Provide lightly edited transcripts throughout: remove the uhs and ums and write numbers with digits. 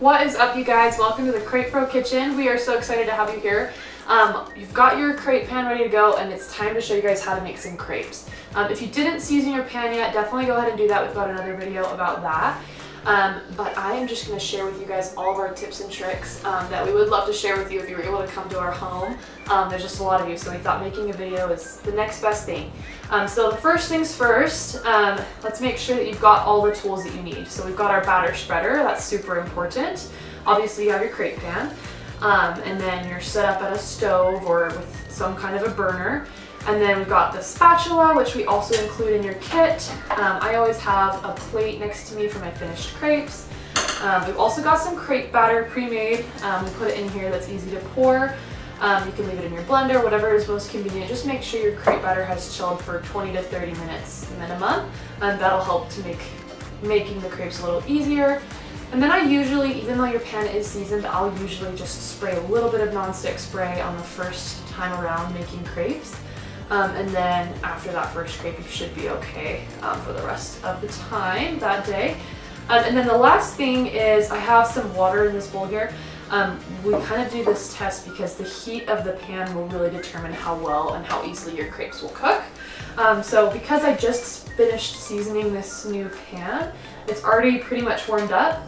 What is up, you guys? Welcome to the CrepePro kitchen. We are so excited to have you here. You've got your crepe pan ready to go, and it's time to show you guys how to make some crepes. If you didn't season your pan yet, definitely go ahead and do that. We've got another video about that. But I am just going to share with you guys all of our tips and tricks that we would love to share with you if you were able to come to our home. There's just a lot of you, so we thought making a video is the next best thing. So the first things first, let's make sure that you've got all the tools that you need. So we've got our batter spreader, that's super important. Obviously you have your crepe pan, and then you're set up at a stove or with some kind of a burner. And then we've got the spatula, which we also include in your kit. I always have a plate next to me for my finished crepes. We've also got some crepe batter pre-made. We put it in here that's easy to pour. You can leave it in your blender, whatever is most convenient. Just make sure your crepe batter has chilled for 20 to 30 minutes minimum, and that'll help to make making the crepes a little easier. And then I usually, even though your pan is seasoned, I'll usually just spray a little bit of nonstick spray on the first time around making crepes. And then after that first crepe, you should be okay for the rest of the time that day. And then the last thing is I have some water in this bowl here. We kind of do this test because the heat of the pan will really determine how well and how easily your crepes will cook. So because I just finished seasoning this new pan, it's already pretty much warmed up.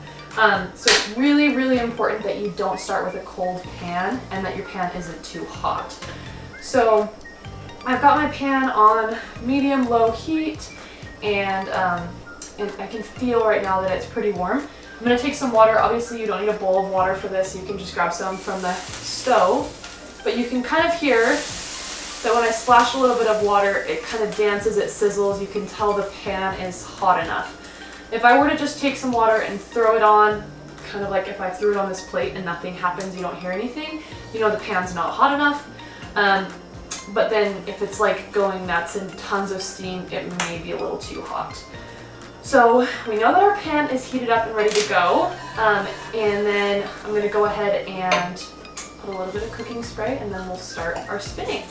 So it's really, really important that you don't start with a cold pan and that your pan isn't too hot. So I've got my pan on medium-low heat, and I can feel right now that it's pretty warm. I'm going to take some water. Obviously you don't need a bowl of water for this. You can just grab some from the stove, but you can kind of hear that when I splash a little bit of water, it kind of dances, it sizzles. You can tell the pan is hot enough. If I were to just take some water and throw it on, kind of like if I threw it on this plate and nothing happens, you don't hear anything, you know the pan's not hot enough. But then if it's like going nuts and tons of steam, it may be a little too hot. So we know that our pan is heated up and ready to go. And then I'm going to go ahead and put a little bit of cooking spray, and then we'll start our spinning.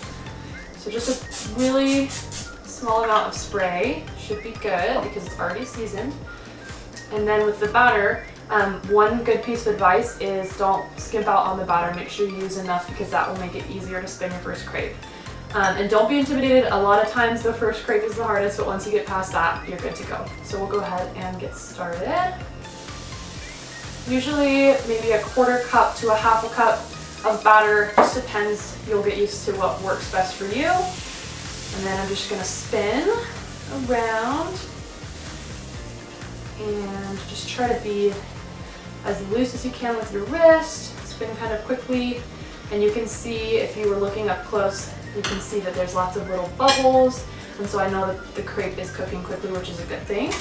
So just a really small amount of spray should be good because it's already seasoned. And then with the batter, one good piece of advice is don't skimp out on the batter. Make sure you use enough because that will make it easier to spin your first crepe. And don't be intimidated. A lot of times the first crepe is the hardest, but once you get past that, you're good to go. So we'll go ahead and get started. Usually maybe a quarter cup to a half a cup of batter, just depends. You'll get used to what works best for you. And then I'm just gonna spin around and just try to be as loose as you can with your wrist. Spin kind of quickly, and you can see, if you were looking up close, you can see that there's lots of little bubbles, and so I know that the crepe is cooking quickly, which is a good thing.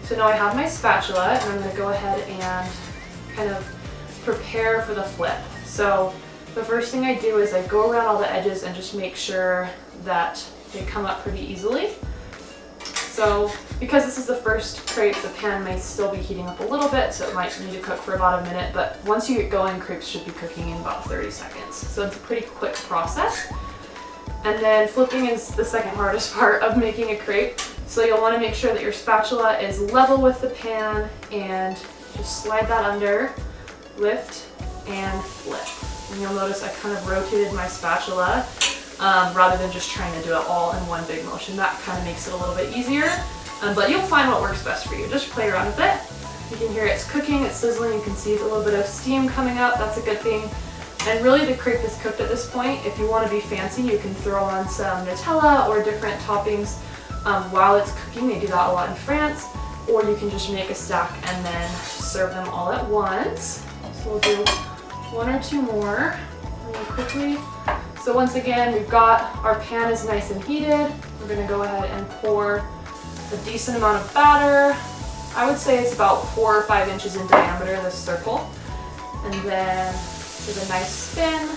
So now I have my spatula, and I'm going to go ahead and kind of prepare for the flip. So the first thing I do is I go around all the edges and just make sure that they come up pretty easily. So because this is the first crepe, the pan may still be heating up a little bit, so it might need to cook for about a minute, but once you get going, crepes should be cooking in about 30 seconds. So it's a pretty quick process. And then flipping is the second hardest part of making a crepe. So you'll want to make sure that your spatula is level with the pan, and just slide that under, lift, and flip. And you'll notice I kind of rotated my spatula rather than just trying to do it all in one big motion. That kind of makes it a little bit easier, but you'll find what works best for you. Just play around with it. You can hear it's cooking, it's sizzling, you can see a little bit of steam coming up. That's a good thing. And really the crepe is cooked at this point. If you want to be fancy, you can throw on some Nutella or different toppings while it's cooking. They do that a lot in France. Or you can just make a stack and then serve them all at once. So we'll do one or two more really quickly. So once again, we've got our pan is nice and heated. We're going to go ahead and pour a decent amount of batter. I would say it's about 4 or 5 inches in diameter, this circle. And then give a nice spin.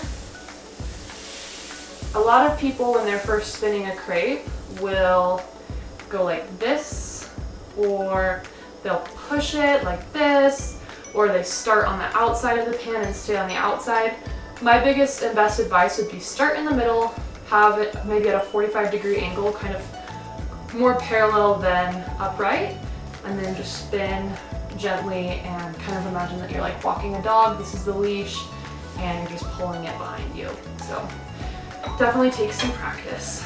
A lot of people, when they're first spinning a crepe, will go like this, or they'll push it like this, or they start on the outside of the pan and stay on the outside. My biggest and best advice would be start in the middle, have it maybe at a 45-degree angle, kind of more parallel than upright, and then just spin gently and kind of imagine that you're like walking a dog. This is the leash and you're just pulling it behind you. So definitely takes some practice.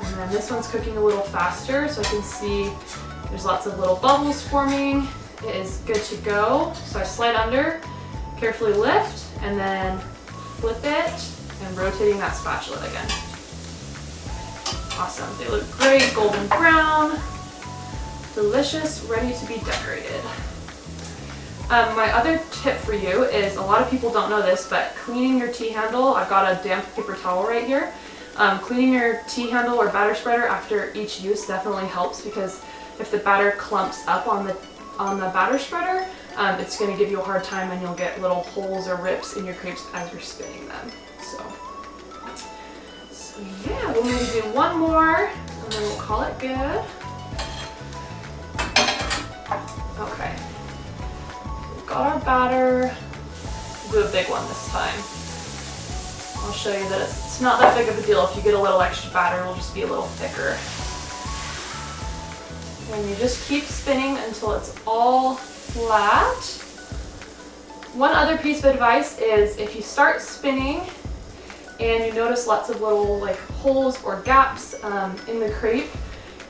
And then this one's cooking a little faster, so I can see there's lots of little bubbles forming. It is good to go. So I slide under, carefully lift, and then flip it and rotating that spatula again. Awesome, they look great, golden brown, delicious, ready to be decorated. My other tip for you is, a lot of people don't know this, but cleaning your tea handle, I've got a damp paper towel right here. Cleaning your tea handle or batter spreader after each use definitely helps, because if the batter clumps up on the batter spreader, it's going to give you a hard time and you'll get little holes or rips in your crepes as you're spinning them. So yeah, we'll maybe do one more and then we'll call it good. Okay, we've got our batter. We'll do a big one this time. I'll show you that it's not that big of a deal. If you get a little extra batter, it'll just be a little thicker. And you just keep spinning until it's all flat. One other piece of advice is, if you start spinning and you notice lots of little like holes or gaps in the crepe,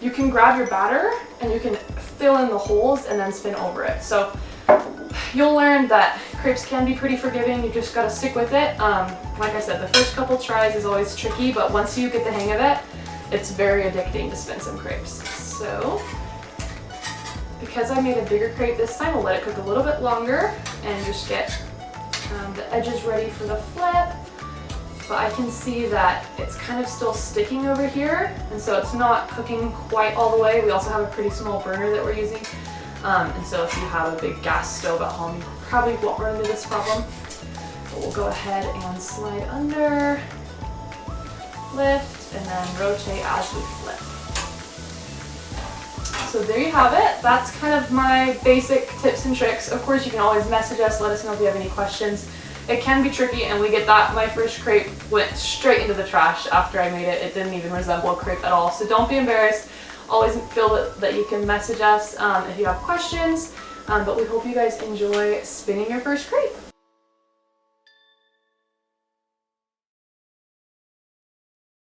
you can grab your batter and you can fill in the holes and then spin over it. So you'll learn that crepes can be pretty forgiving. You just gotta stick with it. Like I said, the first couple tries is always tricky, but once you get the hang of it, it's very addicting to spin some crepes. So because I made a bigger crepe this time, we'll let it cook a little bit longer and just get the edges ready for the flip. But I can see that it's kind of still sticking over here, and so it's not cooking quite all the way. We also have a pretty small burner that we're using, and so if you have a big gas stove at home, you probably won't run into this problem. But we'll go ahead and slide under, lift, and then rotate as we flip. So there you have it. That's kind of my basic tips and tricks. Of course, you can always message us, let us know if you have any questions. It can be tricky, and we get that. My first crepe went straight into the trash after I made it. It didn't even resemble a crepe at all. So don't be embarrassed. Always feel that you can message us if you have questions. But we hope you guys enjoy spinning your first crepe.